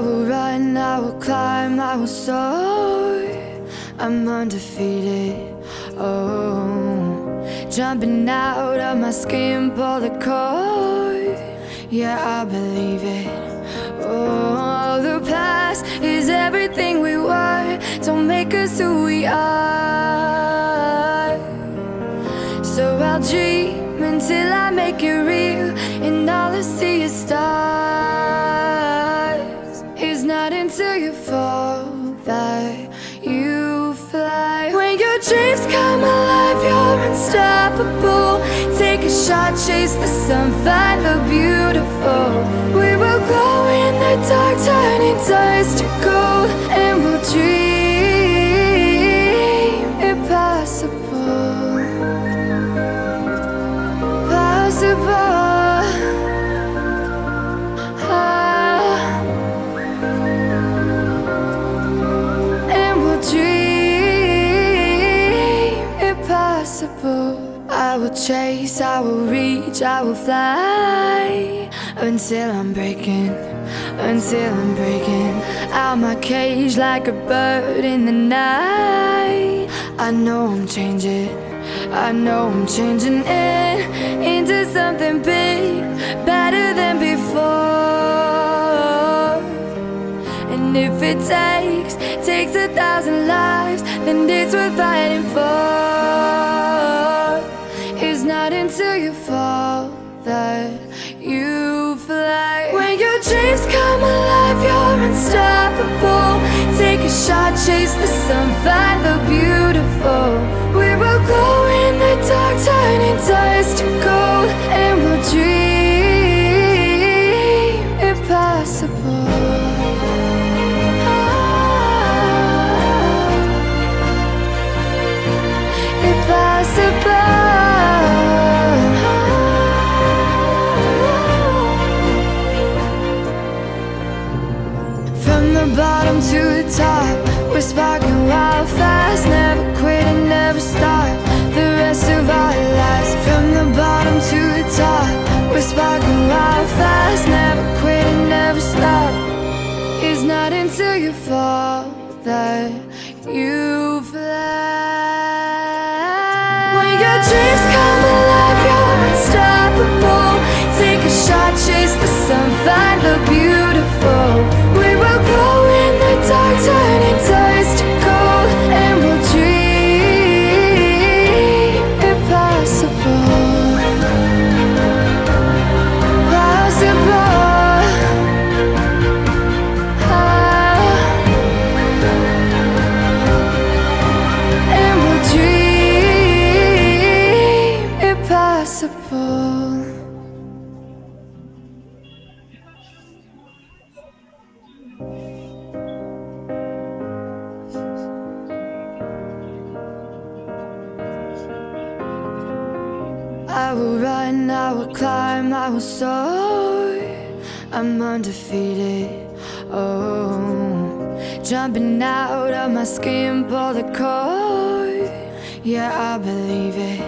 I will run, I will climb, I will soar. I'm undefeated, oh. Jumping out of my skin, pull the cord. Yeah, I believe it. Oh, the past is everything we were. Don't make us who we are. So I'll dream until I make it real, and all I see is stars. It's not until you fall that you fly. When your dreams come alive, you're unstoppable. Take a shot, chase the sun, find the beautiful. We will glow in the dark, turning dust to gold, and we'll dream impossible. Possible. And we'll dream impossible. I will chase, I will reach, I will fly until I'm breaking out my cage like a bird in the night. I know I'm changing it into something big, better than before. And if it takes 1,000 lives, then it's worth fighting for. It's not until you fall that you fly. When your dreams come alive, you're unstoppable. Take a shot, chase the sun, find the beautiful. We will glow in the dark, turning dust to gold, and we'll dream impossible. Impossible. From the bottom to the top, we're sparking wild fast. Never quit and never stop the rest of our lives. From the bottom to the top, we're sparking wild fast. Never quit and never stop. It's not until you fall that you fly. When your dreams come alive, you're unstoppable. Take a shot, chase the sun, find the beautiful. We will glow in the dark, turning dust to gold, and we'll dream impossible. Possible. And we'll dream impossible. I will run, I will climb, I will soar. I'm undefeated, oh. Jumping out of my skin, pull the cord. Yeah, I believe it.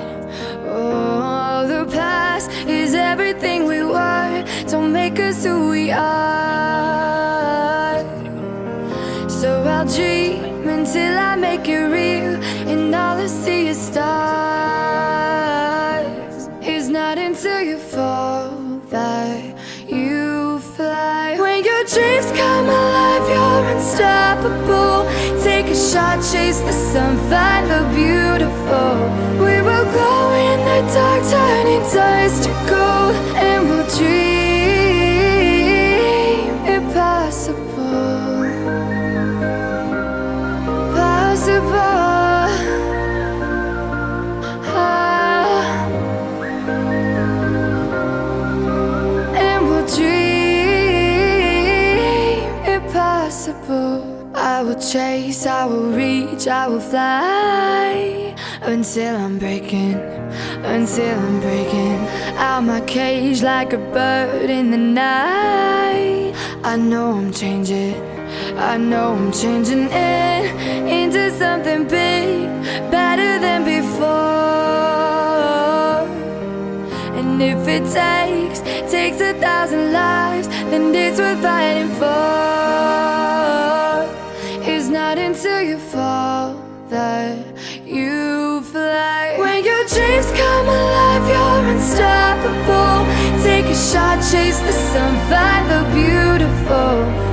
Oh, the past is everything we were. Don't make us who we are. So I'll dream until I make it real, and all I see is stars. It's not until you fall that you fly. When your dreams come alive, you're unstoppable. Take a shot, chase the sun, find the beautiful. We will glow in the dark, turning dust to gold, and we'll dream impossible. Possible. I will chase, I will reach, I will fly until I'm breaking out my cage like a bird in the night. I know I'm changing it into something big, better than before. And if it takes 1,000 lives, then it's worth fighting for. It's not until you fall that you fly. When your dreams come alive, you're unstoppable. Take a shot, chase the sun, find the beautiful.